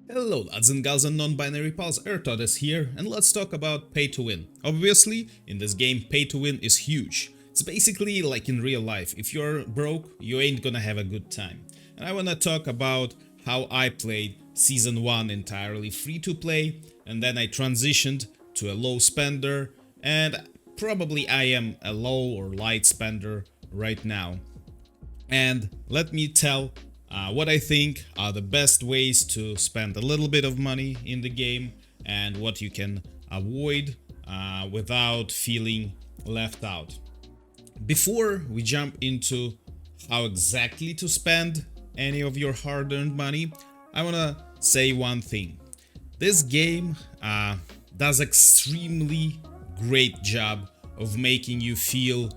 Hello lads and gals and non-binary pals, Ertodes here, and let's talk about pay to win. Obviously, in this game, pay to win is huge. It's basically like in real life, if you're broke, you ain't gonna have a good time. And I wanna talk about how I played Season 1 entirely free to play, and then I transitioned to a low spender, and probably I am a low or light spender right now. And let me tell what I think are the best ways to spend a little bit of money in the game and what you can avoid without feeling left out. Before we jump into how exactly to spend any of your hard-earned money, I want to say one thing. This game does extremely great job of making you feel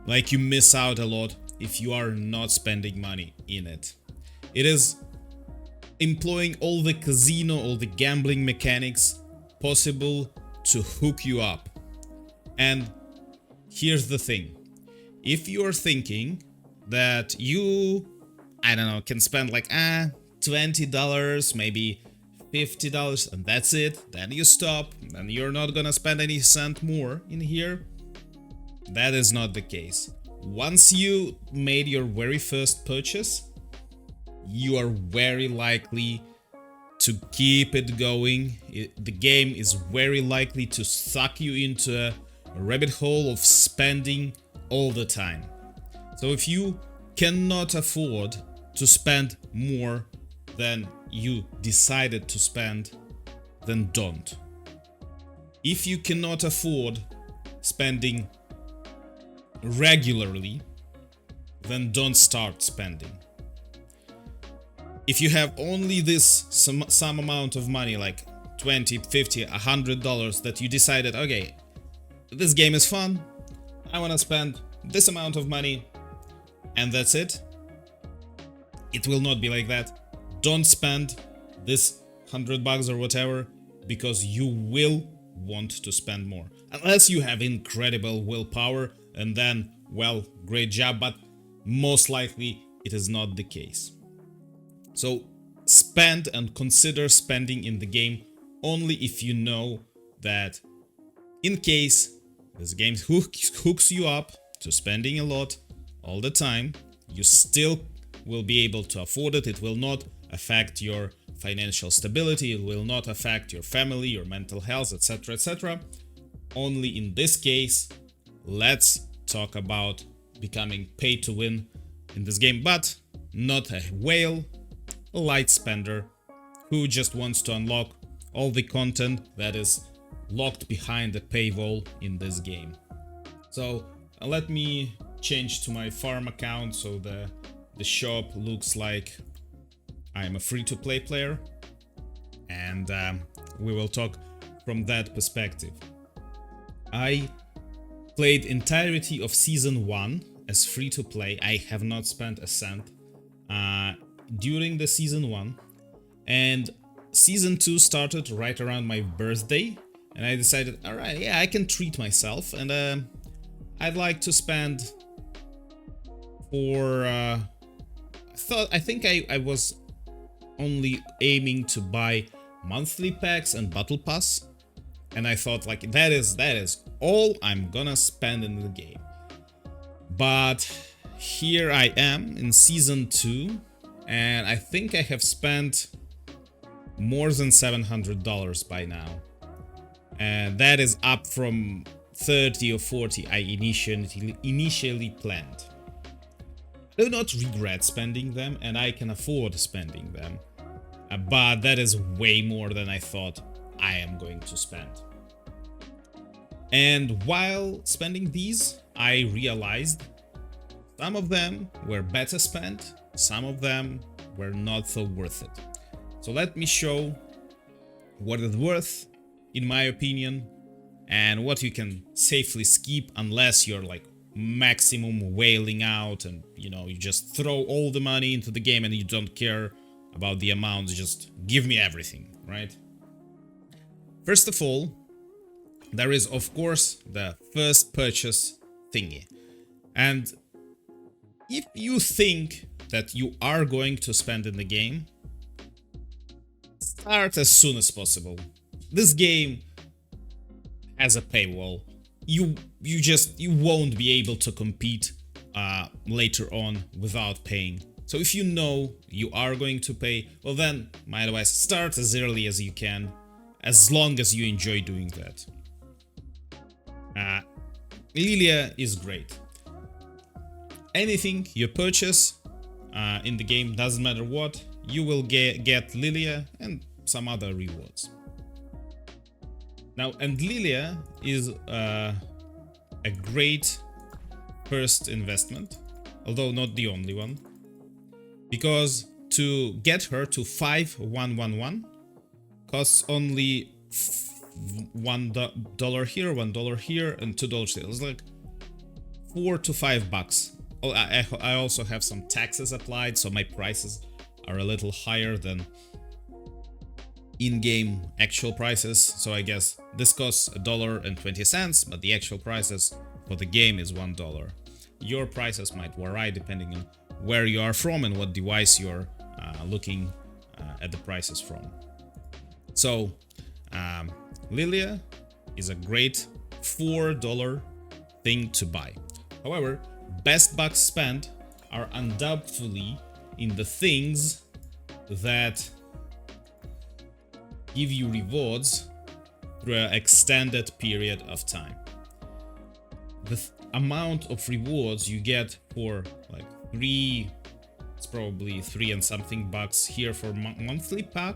like you miss out a lot if you are not spending money in it. It is employing all the casino, all the gambling mechanics possible to hook you up. And here's the thing. If you're thinking that you, I don't know, can spend like $20, maybe $50 and that's it, then you stop and you're not gonna spend any cent more in here, that is not the case. Once you made your very first purchase, you are very likely to keep it going. The game is very likely to suck you into a rabbit hole of spending all the time. So if you cannot afford to spend more than you decided to spend, then don't. If you cannot afford spending regularly, then don't start spending. If you have only this some amount of money, like 20, 50, $100 that you decided, okay, this game is fun, I want to spend this amount of money and that's it, it will not be like that. Don't spend this $100 or whatever because you will want to spend more. Unless you have incredible willpower, and then, well, great job, but most likely it is not the case. So spend and consider spending in the game only if you know that in case this game hooks you up to spending a lot all the time, you still will be able to afford it. It will not affect your financial stability, it will not affect your family, your mental health, etc., etc. Only in this case, let's talk about becoming pay to win in this game, but not a whale, a light spender who just wants to unlock all the content that is locked behind the paywall in this game. So let me change to my farm account so the shop looks like I'm a free-to-play player, and we will talk from that perspective. I played entirety of Season 1 as free-to-play. I have not spent a cent during the Season 1, and Season 2 started right around my birthday, and I decided, alright, yeah, I can treat myself, and I'd like to spend for... I think I was only aiming to buy monthly packs and battle pass, and I thought like that is all I'm gonna spend in the game. But here I am in Season 2, and I think I have spent more than $700 by now, and that is up from 30 or 40 I initially planned. I do not regret spending them, and I can afford spending them, but that is way more than I thought I am going to spend. And while spending these, I realized some of them were better spent, some of them were not so worth it. So let me show what is worth, in my opinion, and what you can safely skip unless you're like maximum wailing out and you just throw all the money into the game and you don't care about the amount, just give me everything, right? First of all, there is of course the first purchase thingy, and if you think that you are going to spend in the game, start as soon as possible. This game has a paywall. You won't be able to compete later on without paying. So if you know you are going to pay, well then, my advice, start as early as you can, as long as you enjoy doing that. Lilia is great. Anything you purchase in the game, doesn't matter what, you will get Lilia and some other rewards. Now, and Lilia is a great first investment, although not the only one, because to get her to 5111 costs only $1 here, $1 here, and $2 here. It's like $4 to $5. Oh, I also have some taxes applied, so my prices are a little higher than in-game actual prices. So I guess this costs $1.20, but the actual prices for the game is $1. Your prices might vary depending on where you are from and what device you're looking at the prices from. So Lilia is a great $4 thing to buy. However, best bucks spent are undoubtedly in the things that give you rewards through an extended period of time. The amount of rewards you get for like it's probably 3 and something bucks here for monthly pack,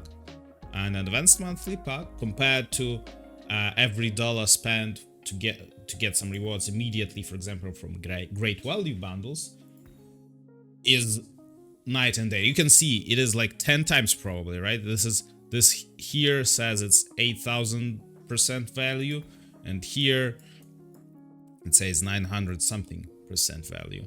an advanced monthly pack, compared to every dollar spent to get some rewards immediately, for example, from great value bundles, is night and day. You can see it is like 10 times probably, right? This here says it's 8,000% value, and here it says 900 something percent value.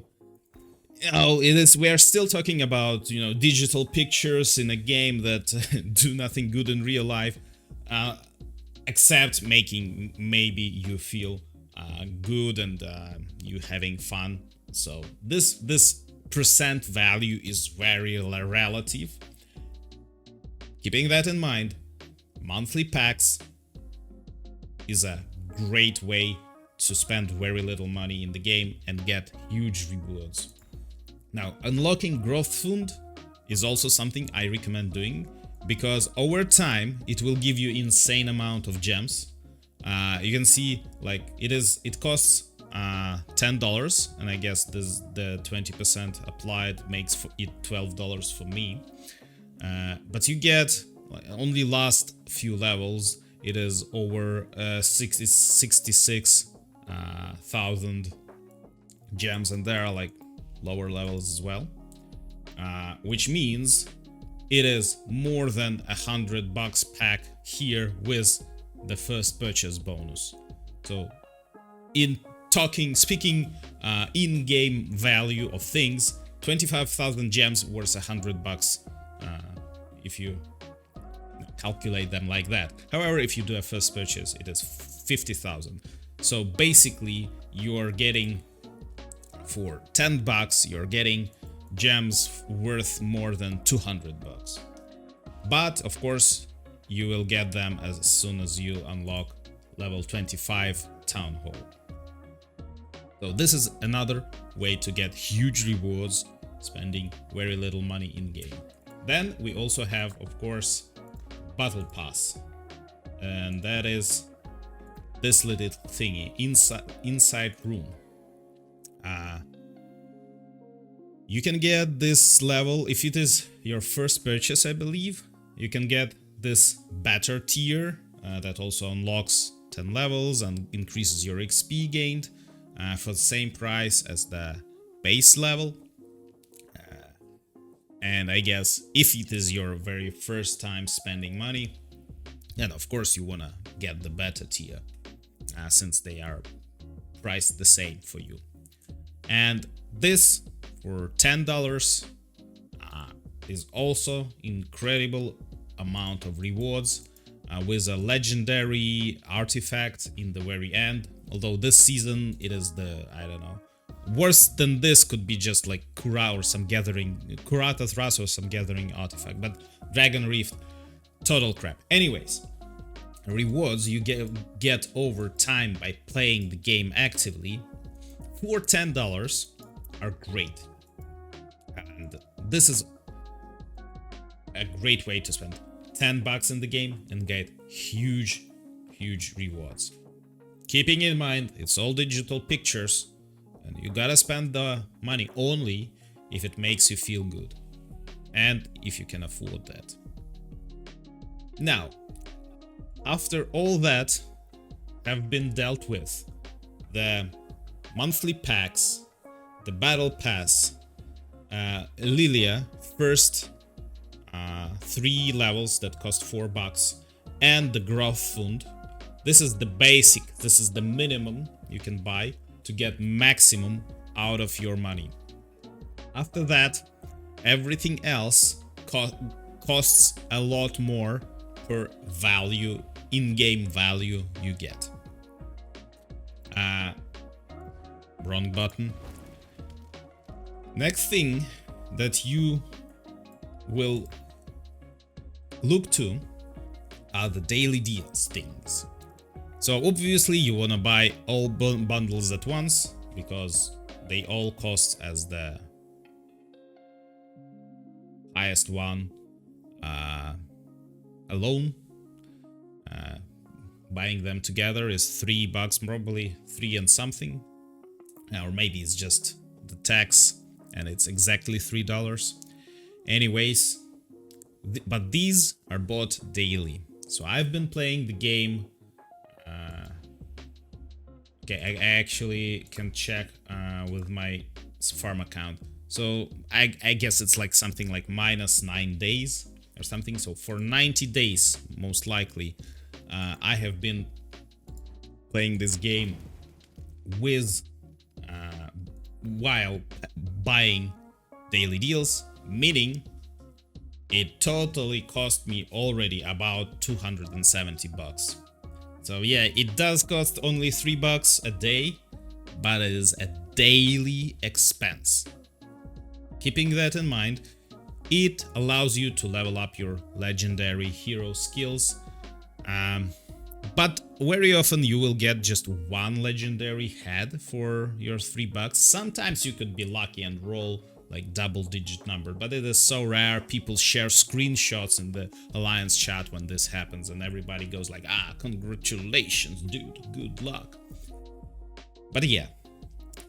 We are still talking about, digital pictures in a game that do nothing good in real life, except making maybe you feel good and you having fun. So this percent value is very relative. Keeping that in mind, monthly packs is a great way to spend very little money in the game and get huge rewards. Now, unlocking Growth Fund is also something I recommend doing, because over time it will give you insane amount of gems. You can see like it costs $10, and I guess the 20% applied makes it $12 for me. But you get only last few levels, it is over 66,000 gems, and there are like lower levels as well, which means it is more than $100 pack here with the first purchase bonus. So speaking in-game value of things, 25,000 gems worth $100 if you calculate them like that. However, if you do a first purchase, it is 50,000. So basically you're getting, for $10 you're getting gems worth more than $200. But of course you will get them as soon as you unlock level 25 Town Hall. So this is another way to get huge rewards spending very little money in game. Then we also have, of course, Battle Pass, and that is this little thingy inside room. You can get this level if it is your first purchase, I believe. You can get this better tier that also unlocks 10 levels and increases your XP gained for the same price as the base level. And I guess if it is your very first time spending money, then of course you wanna get the beta tier, since they are priced the same for you. And this for $10 is also incredible amount of rewards, with a legendary artifact in the very end. Although this season it is worse than this could be just like Kurata Thras or some gathering artifact, but Dragon Rift Total crap. Anyways, rewards you get over time by playing the game actively for $10 are great. And this is a great way to spend $10 in the game and get huge rewards. Keeping in mind, it's all digital pictures, and you gotta spend the money only if it makes you feel good, and if you can afford that. Now, after all that have been dealt with, the monthly packs, the battle pass, Lilia first 3 levels that cost $4, and the growth fund. This is the basic, this is the minimum you can buy to get maximum out of your money. After that, everything else costs a lot more per value, in-game value you get. Wrong button. Next thing that you will look to are the daily deals things. So obviously you want to buy all bundles at once because they all cost as the highest one alone. Buying them together is $3, probably 3 and something, or maybe it's just the tax and it's exactly $3. Anyways, but these are bought daily. So I've been playing the game. Okay, I actually can check with my farm account. So I guess it's like something like -9 days or something. So for 90 days, most likely, I have been playing this game with while buying daily deals, meaning it totally cost me already about $270. So yeah, it does cost only $3 a day, but it is a daily expense. Keeping that in mind, it allows you to level up your legendary hero skills, but very often you will get just one legendary head for your $3. Sometimes you could be lucky and roll like double-digit number, but it is so rare. People share screenshots in the Alliance chat when this happens, and everybody goes like, congratulations, dude, good luck. But yeah,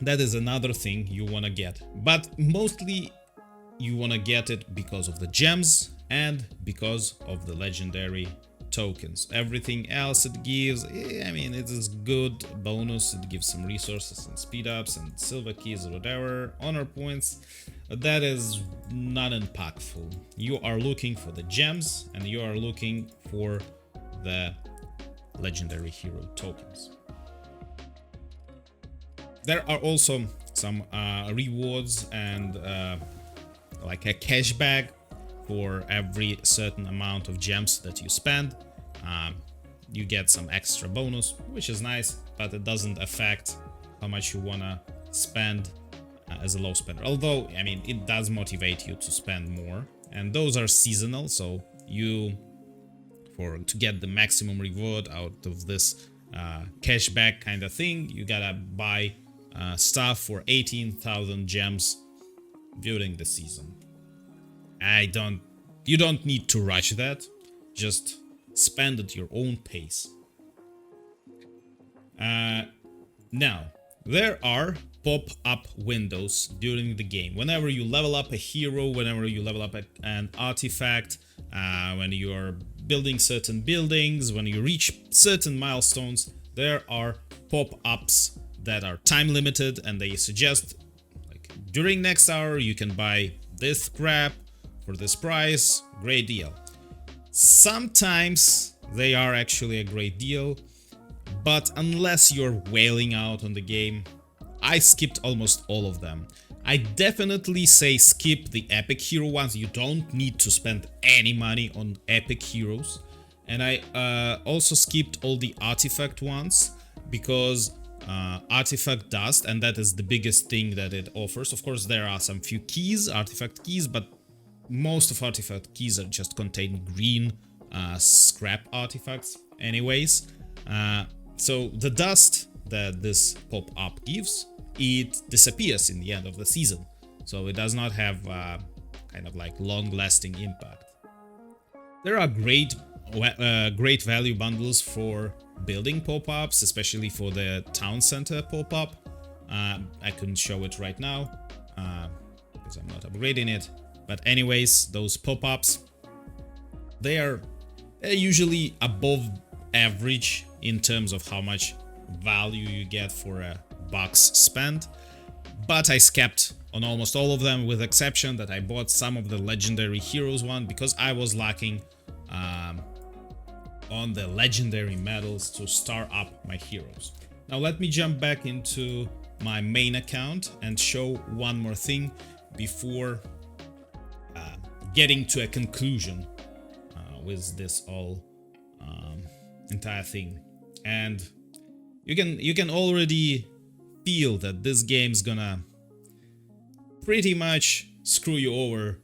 that is another thing you want to get, but mostly you want to get it because of the gems and because of the legendary tokens. Everything else it gives, I mean, it is good bonus. It gives some resources and speed ups and silver keys or whatever, honor points, but that is not impactful. You are looking for the gems and you are looking for the legendary hero tokens. There are also some rewards and like a cashback for every certain amount of gems that you spend. You get some extra bonus, which is nice, but it doesn't affect how much you wanna spend as a low spender. Although, I mean, it does motivate you to spend more, and those are seasonal. So to get the maximum reward out of this cashback kind of thing, you gotta buy stuff for 18,000 gems during the season. You don't need to rush that, just spend at your own pace. Now, there are pop-up windows during the game. Whenever you level up a hero, whenever you level up an artifact, when you are building certain buildings, when you reach certain milestones, there are pop-ups that are time limited, and they suggest like during next hour you can buy this crap for this price. Great deal. Sometimes they are actually a great deal, but unless you're wailing out on the game, I skipped almost all of them. I definitely say skip the epic hero ones. You don't need to spend any money on epic heroes. And I also skipped all the artifact ones because artifact dust, and that is the biggest thing that it offers. Of course, there are some few keys, artifact keys, but most of artifact keys are just contain green scrap artifacts anyways. So the dust that this pop-up gives, it disappears in the end of the season, so it does not have kind of like long-lasting impact. There are great value bundles for building pop-ups, especially for the town center pop-up. I couldn't show it right now because I'm not upgrading it, but anyways, those pop-ups, they're usually above average in terms of how much value you get for a bucks spent, but I scapped on almost all of them, with exception that I bought some of the legendary heroes one because I was lacking on the legendary medals to star up my heroes. Now let me jump back into my main account and show one more thing before getting to a conclusion with this all entire thing. And you can already feel that this game's gonna pretty much screw you over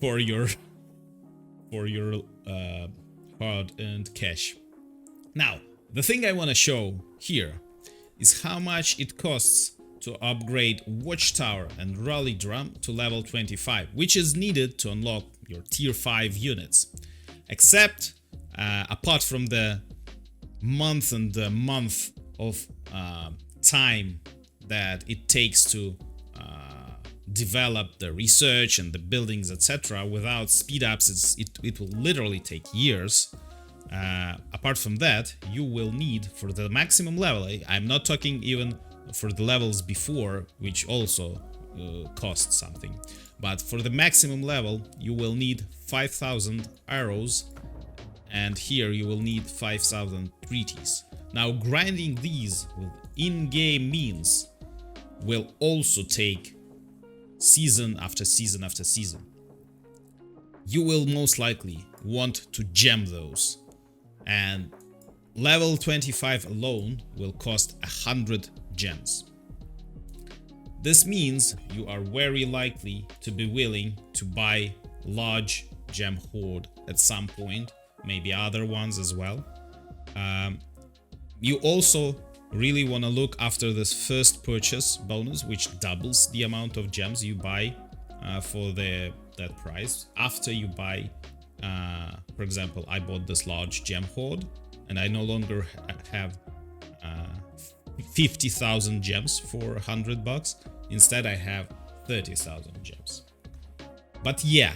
for your hard-earned cash. Now, the thing I want to show here is how much it costs to upgrade Watchtower and Rally Drum to level 25, which is needed to unlock your tier 5 units. Except, apart from the month of time that it takes to develop the research and the buildings, etc. Without speed ups, it will literally take years. Apart from that, you will need, for the maximum level, I'm not talking even for the levels before, which also cost something, but for the maximum level you will need 5,000 arrows, and here you will need 5,000 treaties. Now, grinding these with in-game means will also take season after season after season. You will most likely want to gem those, and level 25 alone will cost 100 gems. This means you are very likely to be willing to buy large gem hoard at some point, maybe other ones as well. You also really want to look after this first purchase bonus, which doubles the amount of gems you buy for that price. After you buy, for example, I bought this large gem hoard and I no longer have 50,000 gems for 100 bucks. Instead, I have 30,000 gems. But yeah,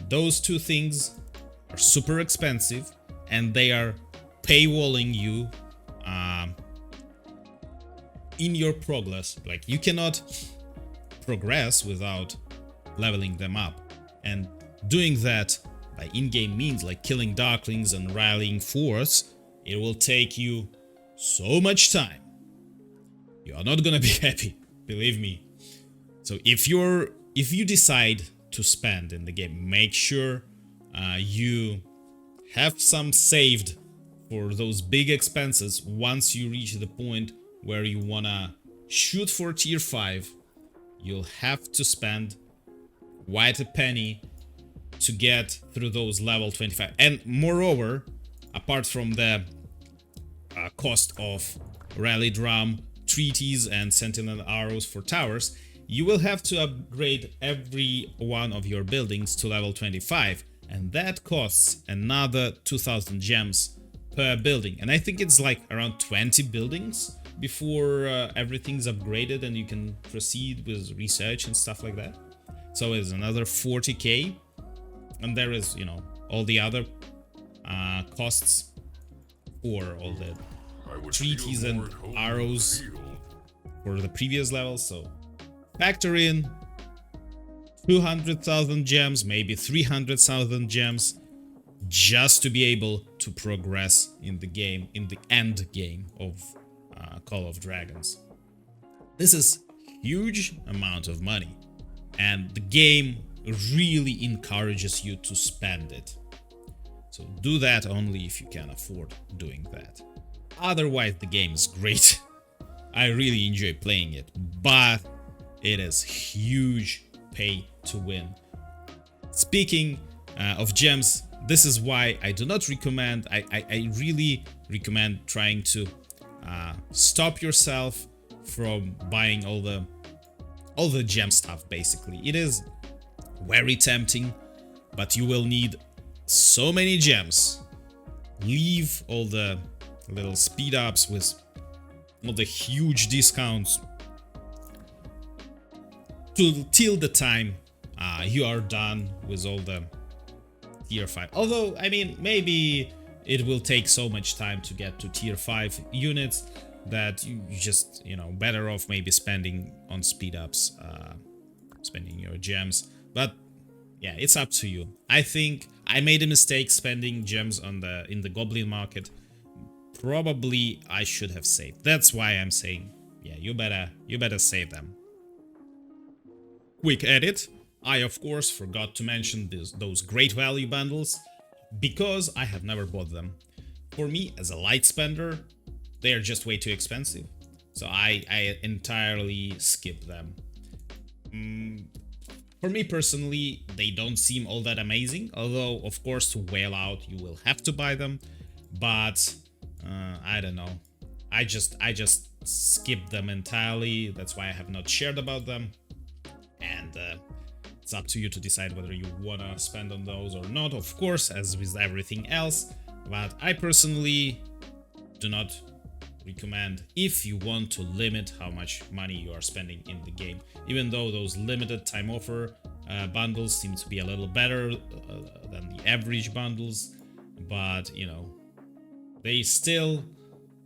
those two things are super expensive and they are paywalling you in your progress. Like, you cannot progress without leveling them up, and doing that by in-game means like killing darklings and rallying force, it will take you so much time. You are not gonna be happy, believe me. So if you decide to spend in the game, make sure you have some saved for those big expenses. Once you reach the point where you wanna shoot for tier 5, you'll have to spend quite a penny to get through those level 25. And moreover, apart from the cost of rally drum, treaties and sentinel arrows for towers, you will have to upgrade every one of your buildings to level 25, and that costs another 2,000 gems per building. And I think it's like around 20 buildings before everything's upgraded and you can proceed with research and stuff like that. So it's another 40k, and there is, you know, all the other costs for all the treaties and arrows for the previous levels. So factor in 200,000 gems, maybe 300,000 gems, just to be able to progress in the game, in the end game of Call of Dragons. This is huge amount of money, and the game really encourages you to spend it. So do that only if you can afford doing that. Otherwise, the game is great. I really enjoy playing it, but it is huge pay to win. Speaking of gems, this is why I do not recommend, I really recommend trying to stop yourself from buying all the gem stuff. Basically, it is very tempting, but you will need so many gems. Leave all the little speed ups with all the huge discounts till the time you are done with all the tier 5. Although, I mean, maybe it will take so much time to get to tier 5 units that you just, you know, better off maybe spending on speed ups, spending your gems. But yeah, it's up to you. I think I made a mistake spending gems on in the goblin market. Probably I should have saved. That's why I'm saying, yeah, you better save them. Quick edit. I of course forgot to mention those great value bundles because I have never bought them. For me, as a light spender, they are just way too expensive, so I entirely skip them. For me personally, they don't seem all that amazing, although of course to whale out you will have to buy them, but I don't know. I just skip them entirely. That's why I have not shared about them, and it's up to you to decide whether you wanna spend on those or not, of course, as with everything else. But I personally do not recommend if you want to limit how much money you are spending in the game, even though those limited time offer bundles seem to be a little better than the average bundles, but you know, they still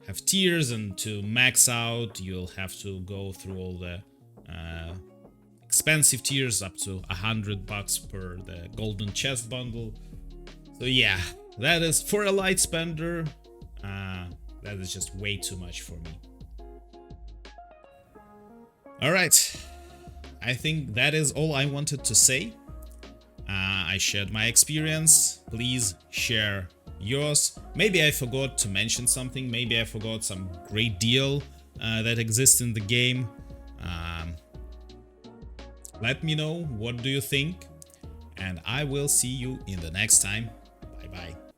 have tiers, and to max out you'll have to go through all the expensive tiers up to $100 per the golden chest bundle. So yeah, that is, for a light spender, that is just way too much for me. Alright, I think that is all I wanted to say. I shared my experience. Please share yours. Maybe I forgot to mention something. Maybe I forgot some great deal that exists in the game. Let me know, what do you think? And I will see you in the next time. Bye bye.